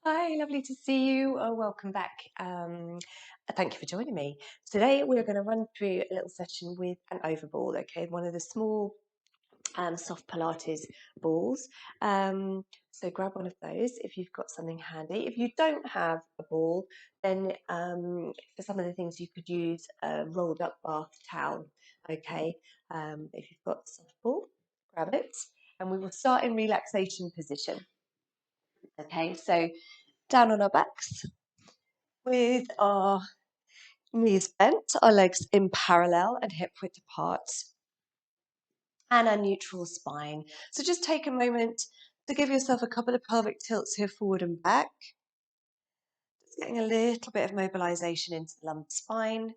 Hi, lovely to see you. Welcome back. Thank you for joining me. Today we're going to run through a little session with an overball, okay? One of the small soft Pilates balls. So grab one of those if you've got something handy. If you don't have a ball, then for some of the things you could use a rolled up bath towel, okay? If you've got a soft ball, grab it. And we will start in relaxation position. Okay, so down on our backs with our knees bent, our legs in parallel and hip width apart, and our neutral spine. So just take a moment to give yourself a couple of pelvic tilts here forward and back. Just getting a little bit of mobilization into the lumbar spine.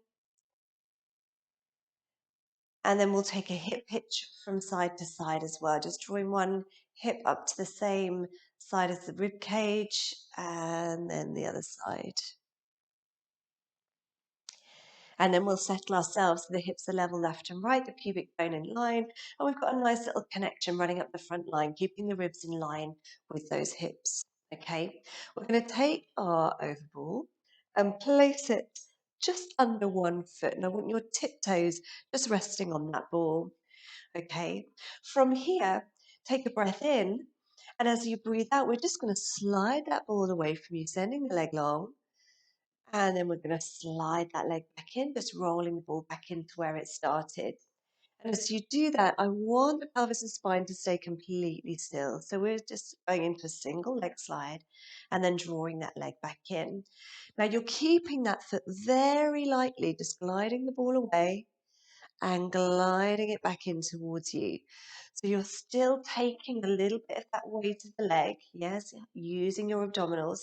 And then we'll take a hip hitch from side to side as well, just drawing one hip up to the same side as the rib cage and then the other side. And then we'll settle ourselves so the hips are level left and right, the pubic bone in line, and we've got a nice little connection running up the front line, keeping the ribs in line with those hips. Okay, we're going to take our overball and place it just under 1 foot, and I want your tiptoes just resting on that ball. Okay, from here, take a breath in, and as you breathe out, we're just going to slide that ball away from you, sending the leg long. And then we're going to slide that leg back in, just rolling the ball back into where it started. And as you do that, I want the pelvis and spine to stay completely still. So we're just going into a single leg slide and then drawing that leg back in. Now you're keeping that foot very lightly, just gliding the ball away and gliding it back in towards you. So you're still taking a little bit of that weight of the leg, yes, using your abdominals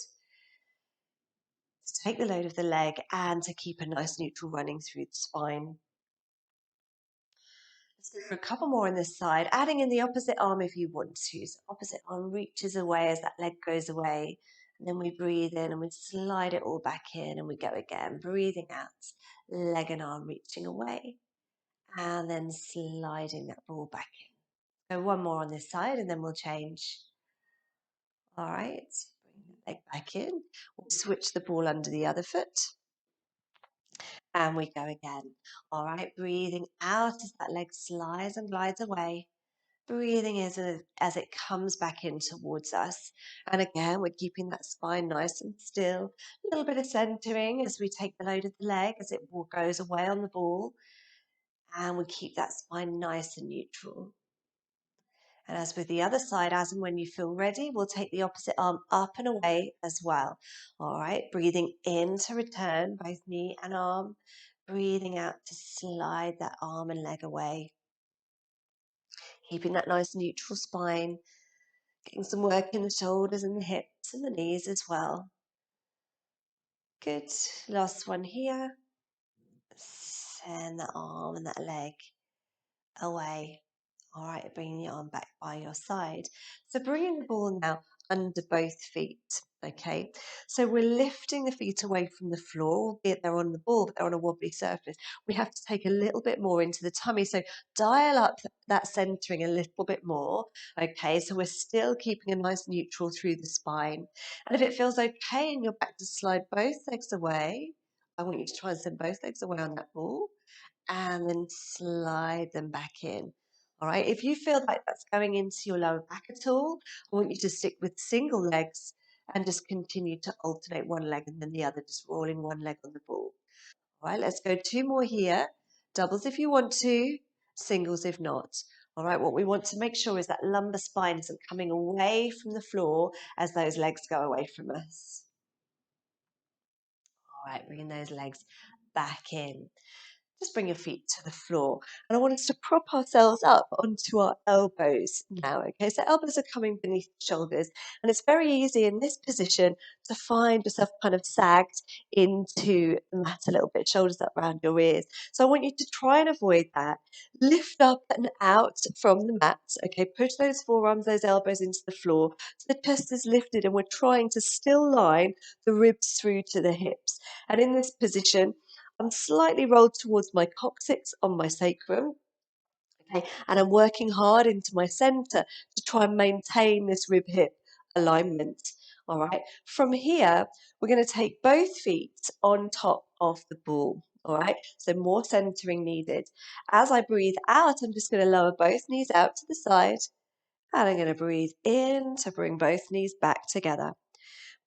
to take the load of the leg and to keep a nice neutral running through the spine. Let's go for a couple more on this side, adding in the opposite arm if you want to. So opposite arm reaches away as that leg goes away. And then we breathe in and we slide it all back in and we go again, breathing out, leg and arm reaching away. And then sliding that ball back in. So one more on this side and then we'll change. All right, bring the leg back in. We'll switch the ball under the other foot. And we go again. All right, breathing out as that leg slides and glides away. Breathing as it comes back in towards us. And again, we're keeping that spine nice and still. A little bit of centering as we take the load of the leg as it goes away on the ball. And we keep that spine nice and neutral. And as with the other side, as and when you feel ready, we'll take the opposite arm up and away as well. All right, breathing in to return, both knee and arm. Breathing out to slide that arm and leg away. Keeping that nice neutral spine. Getting some work in the shoulders and the hips and the knees as well. Good. Last one here. Send that arm and that leg away. All right, bringing the arm back by your side. So bringing the ball now under both feet, okay? So we're lifting the feet away from the floor, albeit they're on the ball, but they're on a wobbly surface. We have to take a little bit more into the tummy, so dial up that centering a little bit more, okay? So we're still keeping a nice neutral through the spine. And if it feels okay in your back to slide both legs away, I want you to try and send both legs away on that ball and then slide them back in. All right, if you feel like that's going into your lower back at all, I want you to stick with single legs and just continue to alternate one leg and then the other, just rolling one leg on the ball. All right, let's go 2 more here. Doubles if you want to, singles if not. All right, what we want to make sure is that lumbar spine isn't coming away from the floor as those legs go away from us. All right, bringing those legs back in. Just bring your feet to the floor. And I want us to prop ourselves up onto our elbows now, okay? So elbows are coming beneath the shoulders. And it's very easy in this position to find yourself kind of sagged into the mat a little bit, shoulders up around your ears. So I want you to try and avoid that. Lift up and out from the mat, okay? Push those forearms, those elbows into the floor. So the chest is lifted and we're trying to still line the ribs through to the hips. And in this position, I'm slightly rolled towards my coccyx on my sacrum, okay, and I'm working hard into my center to try and maintain this rib hip alignment. All right, from here, we're going to take both feet on top of the ball. All right, so more centering needed. As I breathe out, I'm just going to lower both knees out to the side, and I'm going to breathe in to bring both knees back together.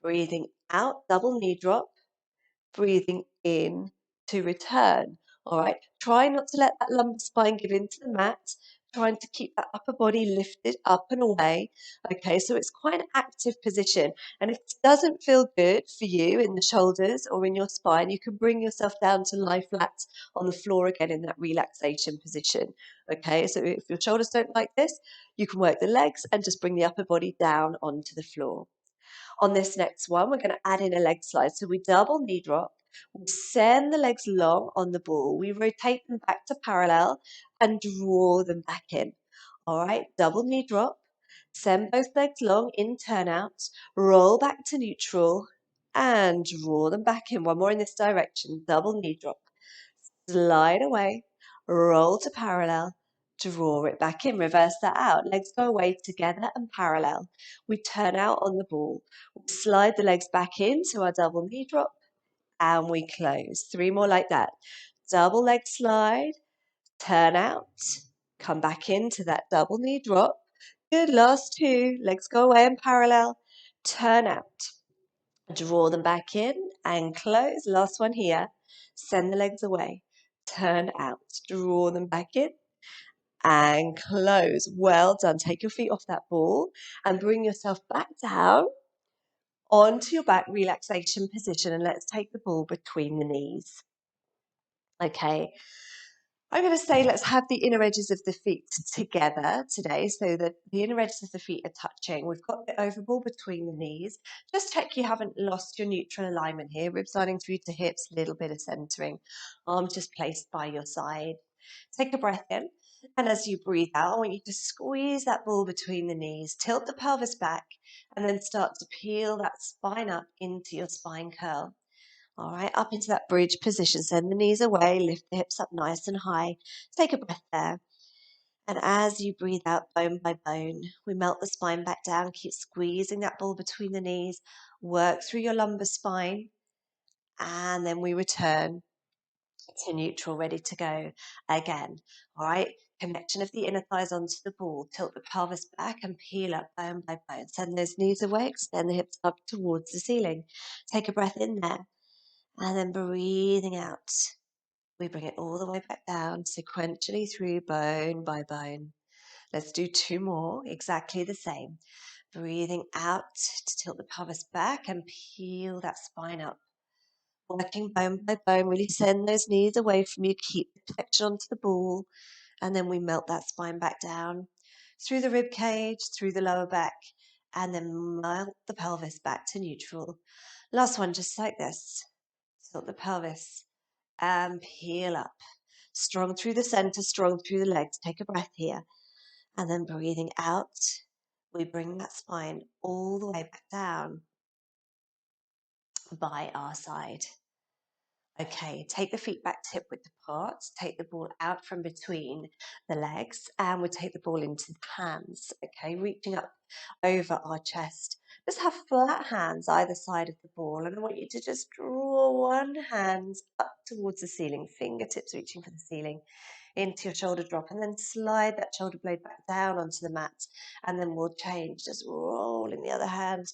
Breathing out, double knee drop. Breathing in to return. All right, try not to let that lumbar spine give into the mat, trying to keep that upper body lifted up and away. Okay, so it's quite an active position. And if it doesn't feel good for you in the shoulders or in your spine, you can bring yourself down to lie flat on the floor again in that relaxation position. Okay, so if your shoulders don't like this, you can work the legs and just bring the upper body down onto the floor. On this next one, we're going to add in a leg slide. So we double knee drop, we send the legs long on the ball, we rotate them back to parallel and draw them back in. All right, double knee drop, send both legs long in turn out, roll back to neutral and draw them back in. One more in this direction, double knee drop, slide away, roll to parallel, draw it back in, reverse that out. Legs go away together and parallel. We turn out on the ball. We slide the legs back into our double knee drop and we close. 3 more like that. Double leg slide, turn out, come back into that double knee drop. Good, last 2. Legs go away and parallel, turn out. Draw them back in and close. Last one here. Send the legs away. Turn out. Draw them back in and close. Well done. Take your feet off that ball and bring yourself back down onto your back relaxation position. And let's take the ball between the knees. Okay. I'm going to say let's have the inner edges of the feet together today so that the inner edges of the feet are touching. We've got the overball between the knees. Just check you haven't lost your neutral alignment here. Ribs lining through to hips, a little bit of centering. Arms just placed by your side. Take a breath in. And as you breathe out, I want you to squeeze that ball between the knees, tilt the pelvis back, and then start to peel that spine up into your spine curl. All right, up into that bridge position. Send the knees away, lift the hips up nice and high. Take a breath there. And as you breathe out bone by bone, we melt the spine back down. Keep squeezing that ball between the knees. Work through your lumbar spine. And then we return to neutral, ready to go again. All right, connection of the inner thighs onto the ball. Tilt the pelvis back and peel up bone by bone. Send those knees away, extend the hips up towards the ceiling. Take a breath in there. And then breathing out, we bring it all the way back down sequentially through bone by bone. Let's do 2 more, exactly the same. Breathing out to tilt the pelvis back and peel that spine up. Working bone by bone, really send those knees away from you, keep the flexion onto the ball, and then we melt that spine back down through the rib cage, through the lower back, and then melt the pelvis back to neutral. Last one, just like this. Tilt the pelvis and peel up. Strong through the center, strong through the legs. Take a breath here. And then breathing out, we bring that spine all the way back down by our side. Okay, take the feet back hip width apart, take the ball out from between the legs, and we take the ball into the hands, okay, reaching up over our chest. Just have flat hands either side of the ball, and I want you to just draw one hand up towards the ceiling, fingertips reaching for the ceiling, into your shoulder drop, and then slide that shoulder blade back down onto the mat, and then we'll change, just rolling the other hand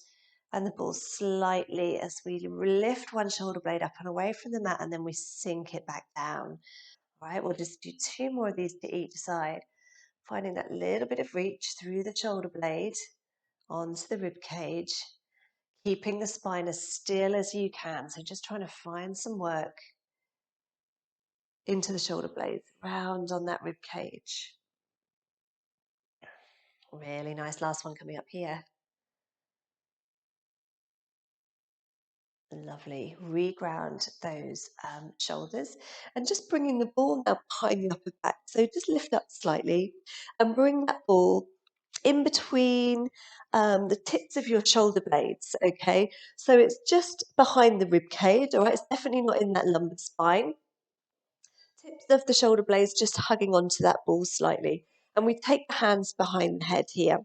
and the ball slightly as we lift one shoulder blade up and away from the mat, and then we sink it back down. All right, we'll just do 2 more of these to each side, finding that little bit of reach through the shoulder blade onto the rib cage, keeping the spine as still as you can. So just trying to find some work into the shoulder blades, round on that rib cage. Really nice. Last one coming up here. Lovely. Reground those shoulders and just bringing the ball now behind the upper back. So just lift up slightly and bring that ball in between the tips of your shoulder blades. Okay, so it's just behind the rib cage. All right, it's definitely not in that lumbar spine. Tips of the shoulder blades just hugging onto that ball slightly. And we take the hands behind the head here.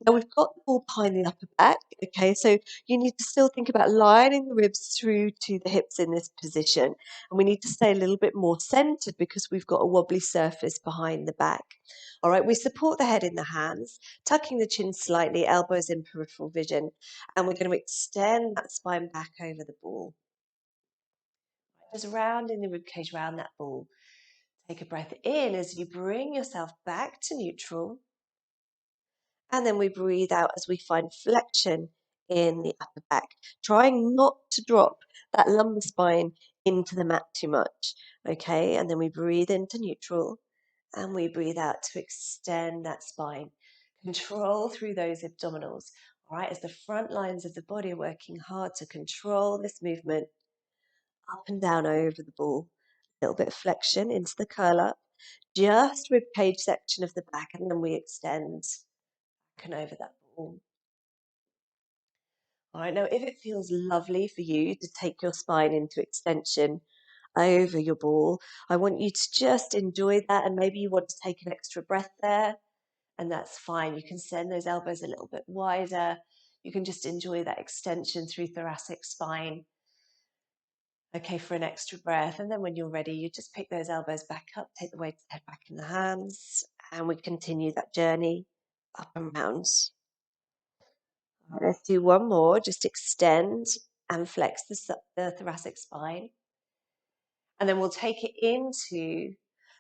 Now we've got the ball behind the upper back, okay, so you need to still think about lining the ribs through to the hips in this position. And we need to stay a little bit more centered because we've got a wobbly surface behind the back. All right, we support the head in the hands, tucking the chin slightly, elbows in peripheral vision, and we're going to extend that spine back over the ball. Just rounding the ribcage around that ball. Take a breath in as you bring yourself back to neutral. And then we breathe out as we find flexion in the upper back, trying not to drop that lumbar spine into the mat too much. Okay, and then we breathe into neutral and we breathe out to extend that spine. Control through those abdominals. All right, as the front lines of the body are working hard to control this movement up and down over the ball. A little bit of flexion into the curl up, just rib cage section of the back, and then we extend back and over that ball. All right, now if it feels lovely for you to take your spine into extension over your ball, I want you to just enjoy that, and maybe you want to take an extra breath there, and that's fine. You can send those elbows a little bit wider. You can just enjoy that extension through thoracic spine. Okay, for an extra breath. And then when you're ready, you just pick those elbows back up, take the weight of the head back in the hands, and we continue that journey up and round. Let's do one more. Just extend and flex the thoracic spine. And then we'll take it into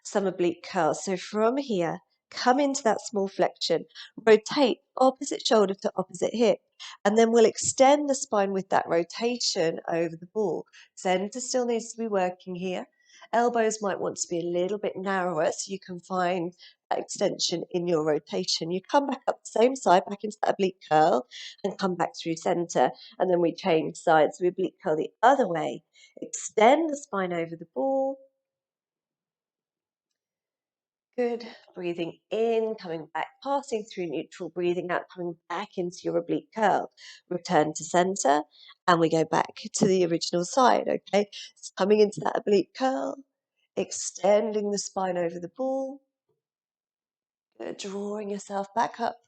some oblique curls. So from here, come into that small flexion, rotate opposite shoulder to opposite hip, and then we'll extend the spine with that rotation over the ball. Center still needs to be working here. Elbows might want to be a little bit narrower so you can find that extension in your rotation. You come back up the same side, back into that oblique curl, and come back through center, and then we change sides. We oblique curl the other way. Extend the spine over the ball. Good. Breathing in, coming back, passing through neutral, breathing out, coming back into your oblique curl. Return to center, and we go back to the original side, okay? So coming into that oblique curl, extending the spine over the ball. Good. Drawing yourself back up,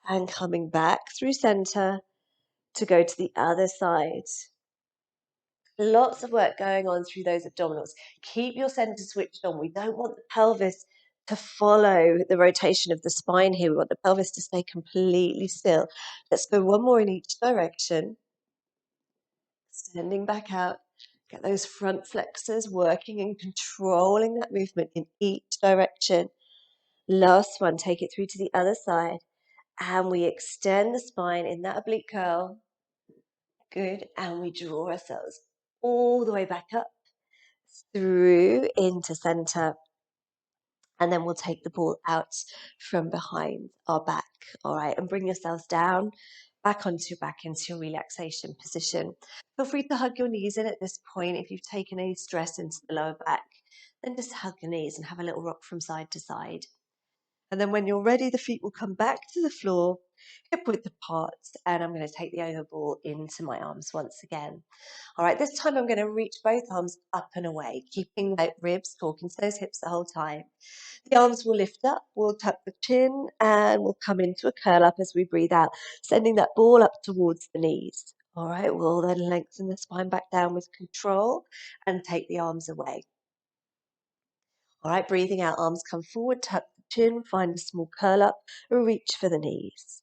and coming back through center to go to the other side. Lots of work going on through those abdominals. Keep your center switched on. We don't want the pelvis to follow the rotation of the spine here. We want the pelvis to stay completely still. Let's go one more in each direction. Extending back out. Get those front flexors working and controlling that movement in each direction. Last one, take it through to the other side. And we extend the spine in that oblique curl. Good. And we draw ourselves all the way back up, through into center, and then we'll take the ball out from behind our back. All right, and bring yourselves down, back onto your back into your relaxation position. Feel free to hug your knees in at this point. If you've taken any stress into the lower back, then just hug your knees and have a little rock from side to side. And then when you're ready, the feet will come back to the floor, hip width apart, and I'm going to take the overball into my arms once again. All right, this time I'm going to reach both arms up and away, keeping the ribs talking to those hips the whole time. The arms will lift up, we'll tuck the chin, and we'll come into a curl up as we breathe out, sending that ball up towards the knees. All right, we'll then lengthen the spine back down with control and take the arms away. All right, breathing out, arms come forward, tuck the chin, find a small curl up, reach for the knees.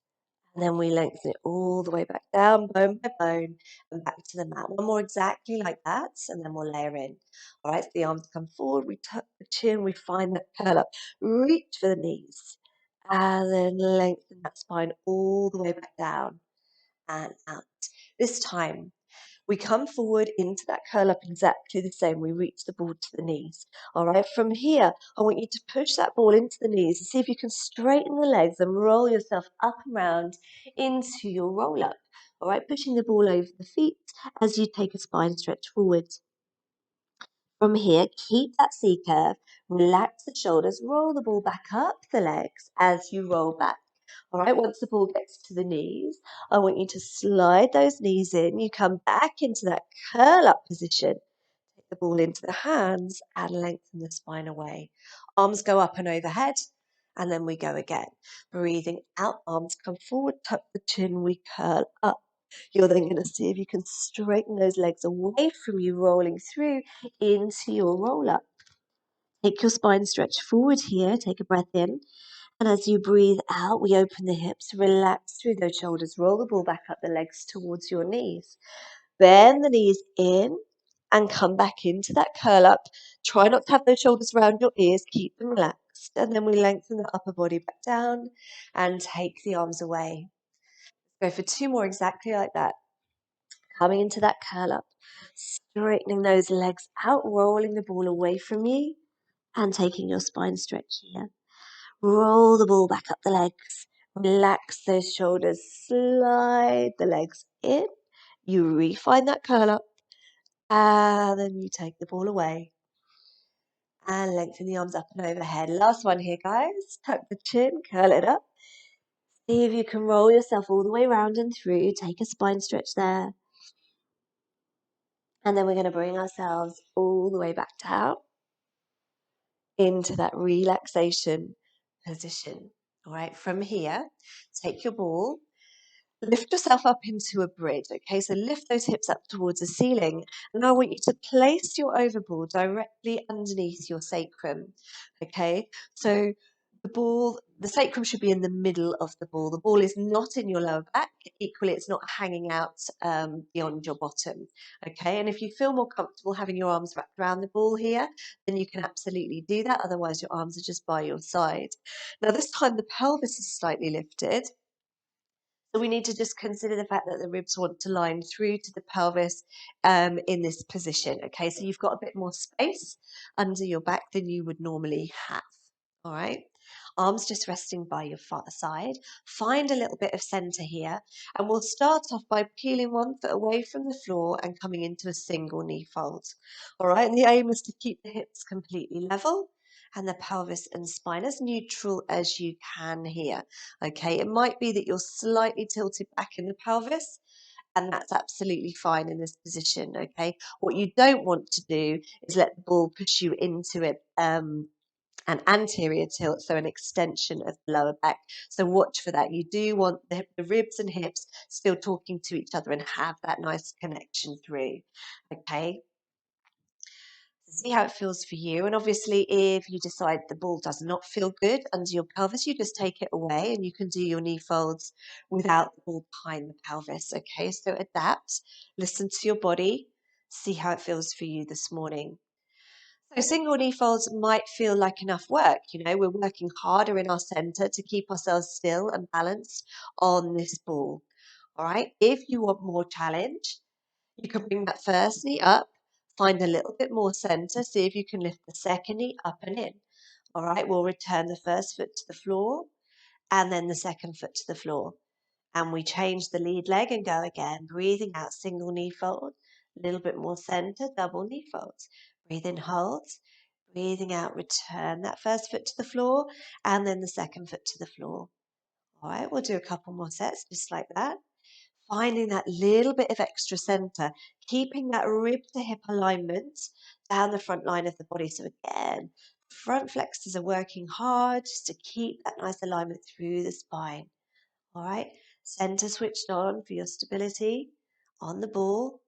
And then we lengthen it all the way back down, bone by bone, and back to the mat. One more exactly like that, and then we'll layer in. All right, so the arms come forward, we tuck the chin, we find that curl up, reach for the knees, and then lengthen that spine all the way back down and out. This time, we come forward into that curl up exactly the same. We reach the ball to the knees. All right, from here, I want you to push that ball into the knees and see if you can straighten the legs and roll yourself up and round into your roll up. All right, pushing the ball over the feet as you take a spine stretch forward. From here, keep that C curve, relax the shoulders, roll the ball back up the legs as you roll back. All right, once the ball gets to the knees, I want you to slide those knees in. You come back into that curl up position. Take the ball into the hands and lengthen the spine away. Arms go up and overhead, And then we go again. Breathing out, arms come forward, tuck the chin, we curl up. You're then going to see if you can straighten those legs away from you, rolling through into your roll up. Take your spine stretch forward here, take a breath in. And as you breathe out, we open the hips, relax through those shoulders, roll the ball back up the legs towards your knees. Bend the knees in and come back into that curl up. Try not to have those shoulders around your ears, keep them relaxed. And then we lengthen the upper body back down and take the arms away. Go for 2 more exactly like that. Coming into that curl up, straightening those legs out, rolling the ball away from you and taking your spine stretch here. Roll the ball back up the legs. Relax those shoulders. Slide the legs in. You refine that curl up. And then you take the ball away. And lengthen the arms up and overhead. Last one here, guys. Tuck the chin, curl it up. See if you can roll yourself all the way around and through. Take a spine stretch there. And then we're going to bring ourselves all the way back down into that relaxation position. All right, from here, take your ball, lift yourself up into a bridge. Okay, so lift those hips up towards the ceiling. And I want you to place your overball directly underneath your sacrum. Okay, so the sacrum should be in the middle of the ball. The ball is not in your lower back. Equally, it's not hanging out beyond your bottom. Okay, and if you feel more comfortable having your arms wrapped around the ball here, then you can absolutely do that. Otherwise, your arms are just by your side. Now, this time the pelvis is slightly lifted. So we need to just consider the fact that the ribs want to line through to the pelvis in this position. Okay, so you've got a bit more space under your back than you would normally have. All right, arms just resting by your side. Find a little bit of center here, and we'll start off by peeling one foot away from the floor and coming into a single knee fold. All right, and the aim is to keep the hips completely level and the pelvis and spine as neutral as you can here. Okay, it might be that you're slightly tilted back in the pelvis, and that's absolutely fine in this position. Okay, what you don't want to do is let the ball push you into it. An anterior tilt, so an extension of the lower back. So watch for that. You do want the ribs and hips still talking to each other and have that nice connection through. Okay. See how it feels for you. And obviously, if you decide the ball does not feel good under your pelvis, you just take it away and you can do your knee folds without the ball behind the pelvis. Okay, so adapt, listen to your body, see how it feels for you this morning. So single knee folds might feel like enough work. You know, we're working harder in our center to keep ourselves still and balanced on this ball. All right, if you want more challenge, you can bring that first knee up, find a little bit more center, see if you can lift the second knee up and in. All right, we'll return the first foot to the floor and then the second foot to the floor. And we change the lead leg and go again, breathing out, single knee fold, a little bit more center, double knee folds. Breathe in, hold, breathing out, return that first foot to the floor and then the second foot to the floor. All right, we'll do a couple more sets just like that. Finding that little bit of extra center, keeping that rib to hip alignment down the front line of the body. So again, front flexors are working hard just to keep that nice alignment through the spine. All right, center switched on for your stability on the ball.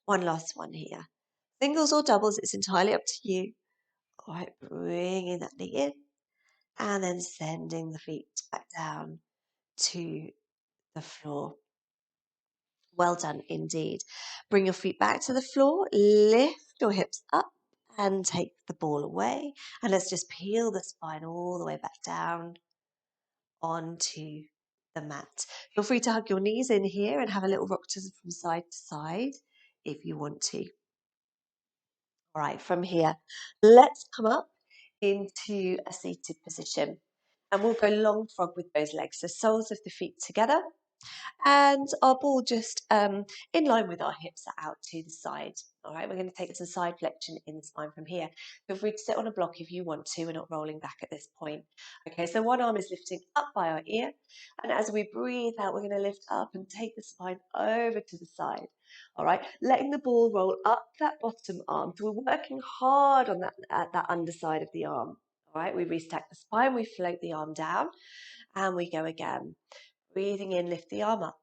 One last one here. Singles or doubles, it's entirely up to you. All right, bringing that knee in and then sending the feet back down to the floor. Well done indeed. Bring your feet back to the floor, lift your hips up and take the ball away. And let's just peel the spine all the way back down onto the mat. Feel free to hug your knees in here and have a little rock from side to side if you want to. All right, from here, let's come up into a seated position. And we'll go long frog with those legs. So soles of the feet together. And our ball just in line with our hips are out to the side. All right, we're going to take some side flexion in the spine from here. Feel free to sit on a block if you want to. We're not rolling back at this point. Okay, so one arm is lifting up by our ear. And as we breathe out, we're going to lift up and take the spine over to the side. All right, letting the ball roll up that bottom arm. So we're working hard on that underside of the arm. All right, we restack the spine, we float the arm down, and we go again. Breathing in, lift the arm up.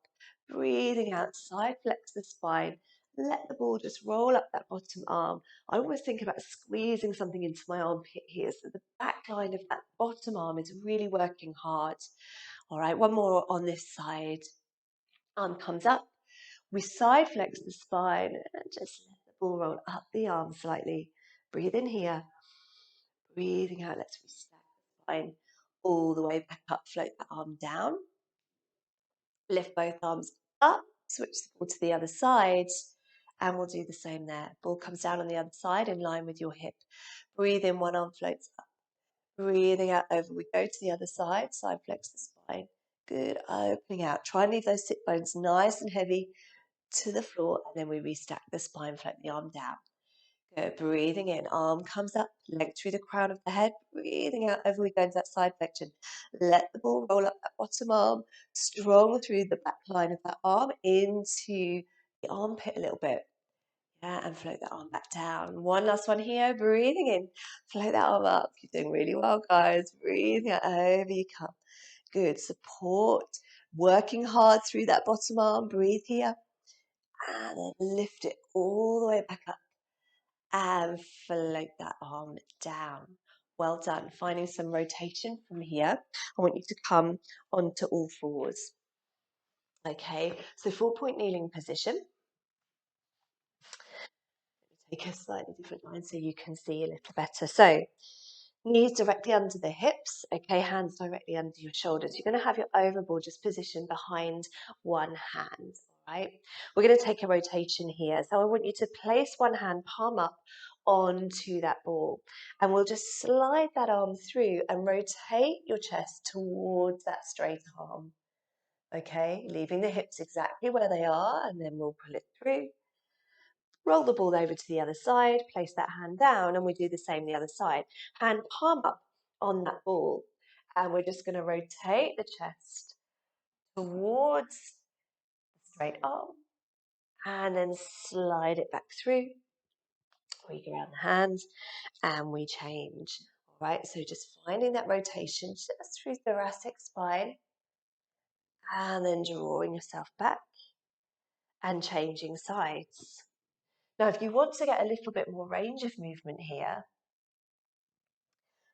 Breathing out, side flex the spine. Let the ball just roll up that bottom arm. I always think about squeezing something into my armpit here, so the back line of that bottom arm is really working hard. All right, one more on this side. Arm comes up. We side flex the spine and just let the ball roll up the arm slightly. Breathe in here. Breathing out, let's restack the spine all the way back up. Float the arm down. Lift both arms up. Switch the ball to the other side. And we'll do the same there. Ball comes down on the other side in line with your hip. Breathe in, one arm floats up. Breathing out over. We go to the other side. Side flex the spine. Good. Opening out. Try and leave those sit bones nice and heavy to the floor. And then we restack the spine, float the arm down. Good. Breathing in, arm comes up, length through the crown of the head. Breathing out over, we go into that side flexion. Let the ball roll up that bottom arm, strong through the back line of that arm into the armpit a little bit. Yeah, and float that arm back down. One last one here. Breathing in, float that arm up. You're doing really well, guys. Breathing out over you come. Good. Support. Working hard through that bottom arm. Breathe here. And then lift it all the way back up. And float that arm down. Well done. Finding some rotation from here. I want you to come onto all fours. Okay, so 4-point kneeling position. Take a slightly different line so you can see a little better. So knees directly under the hips, okay, hands directly under your shoulders. You're going to have your overball just positioned behind one hand, all right? We're going to take a rotation here. So I want you to place one hand palm up onto that ball, and we'll just slide that arm through and rotate your chest towards that straight arm, okay? Leaving the hips exactly where they are, and then we'll pull it through. Roll the ball over to the other side, place that hand down, and we do the same the other side. Hand palm up on that ball, and we're just going to rotate the chest towards the straight arm, and then slide it back through. We go around the hands, and we change. All right, so just finding that rotation just through thoracic spine, and then drawing yourself back and changing sides. Now, if you want to get a little bit more range of movement here,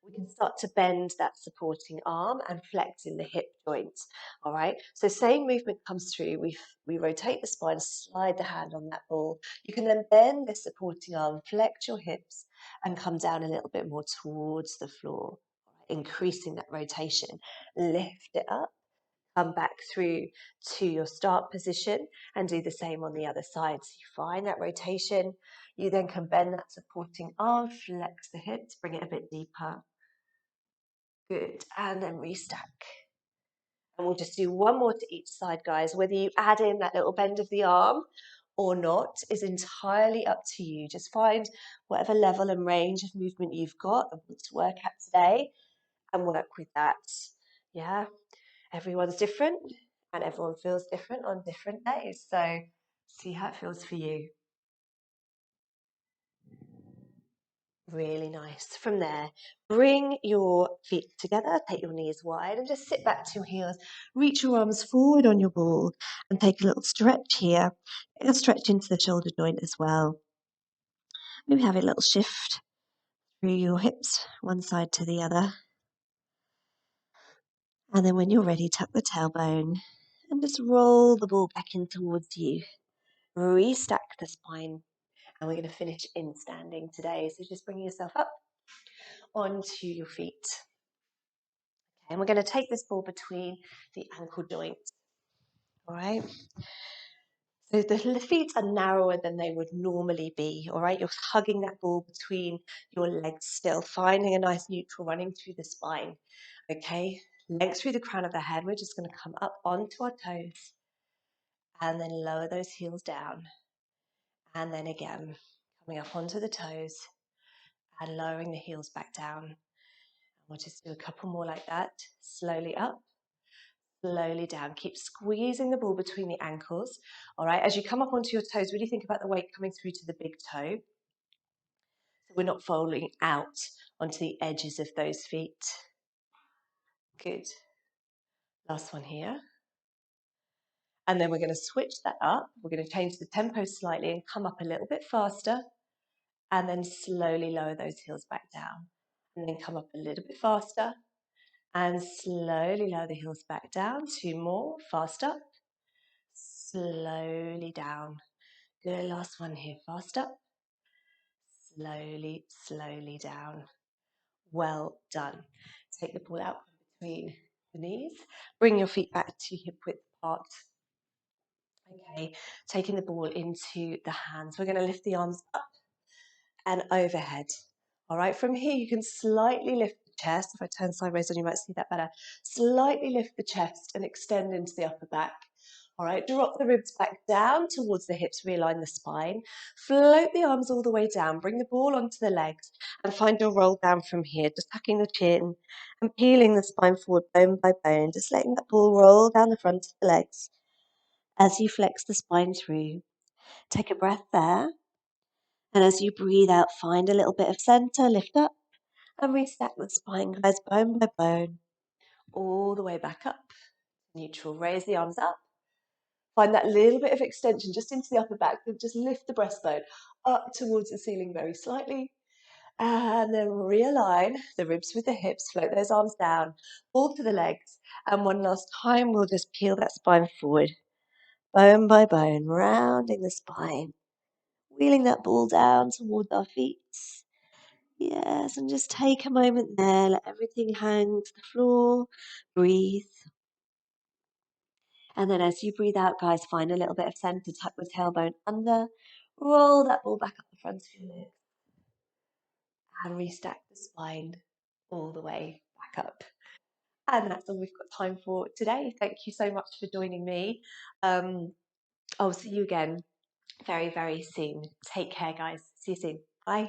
we can start to bend that supporting arm and flex in the hip joint. All right, so same movement comes through. We rotate the spine, slide the hand on that ball. You can then bend the supporting arm, flex your hips, and come down a little bit more towards the floor, increasing that rotation. Lift it up, come back through to your start position, and do the same on the other side. So you find that rotation. You then can bend that supporting arm, flex the hips, bring it a bit deeper. Good, and then restack. And we'll just do one more to each side, guys. Whether you add in that little bend of the arm or not is entirely up to you. Just find whatever level and range of movement you've got and want to work at today and work with that. Yeah, everyone's different and everyone feels different on different days. So see how it feels for you. Really nice. From there, bring your feet together, take your knees wide, and just sit back to your heels. Reach your arms forward on your ball and take a little stretch here. A stretch into the shoulder joint as well. Maybe have a little shift through your hips, one side to the other. And then when you're ready, tuck the tailbone and just roll the ball back in towards you. Restack the spine. And we're going to finish in standing today. So just bring yourself up onto your feet. Okay, and we're going to take this ball between the ankle joints. All right. So the feet are narrower than they would normally be. All right. You're hugging that ball between your legs still, finding a nice neutral running through the spine. Okay. Length through the crown of the head. We're just going to come up onto our toes and then lower those heels down. And then again, coming up onto the toes and lowering the heels back down. We'll just do a couple more like that. Slowly up, slowly down. Keep squeezing the ball between the ankles. All right, as you come up onto your toes, really think about the weight coming through to the big toe. So we're not falling out onto the edges of those feet. Good. Last one here. And then we're going to switch that up. We're going to change the tempo slightly and come up a little bit faster, and then slowly lower those heels back down. And then come up a little bit faster and slowly lower the heels back down. 2 more, fast up, slowly down. Good, last one here, fast up, slowly, slowly down. Well done. Take the ball out from between the knees. Bring your feet back to hip width apart. Okay, taking the ball into the hands. We're going to lift the arms up and overhead. All right, from here you can slightly lift the chest. If I turn sideways on, you might see that better. Slightly lift the chest and extend into the upper back. All right, drop the ribs back down towards the hips, realign the spine. Float the arms all the way down, bring the ball onto the legs and find your roll down from here, just tucking the chin and peeling the spine forward bone by bone, just letting that ball roll down the front of the legs as you flex the spine through. Take a breath there. And as you breathe out, find a little bit of center, lift up and restack the spine, guys, bone by bone, all the way back up. Neutral, raise the arms up. Find that little bit of extension just into the upper back. Just lift the breastbone up towards the ceiling very slightly. And then realign the ribs with the hips, float those arms down, pull to the legs. And one last time, we'll just peel that spine forward, bone by bone, rounding the spine, wheeling that ball down towards our feet. Yes, and just take a moment there, let everything hang to the floor, breathe. And then as you breathe out, guys, find a little bit of center, tuck the tailbone under, roll that ball back up the front of your legs, and restack the spine all the way back up. And that's all we've got time for today. Thank you so much for joining me. I'll see you again very, very soon. Take care, guys. See you soon. Bye.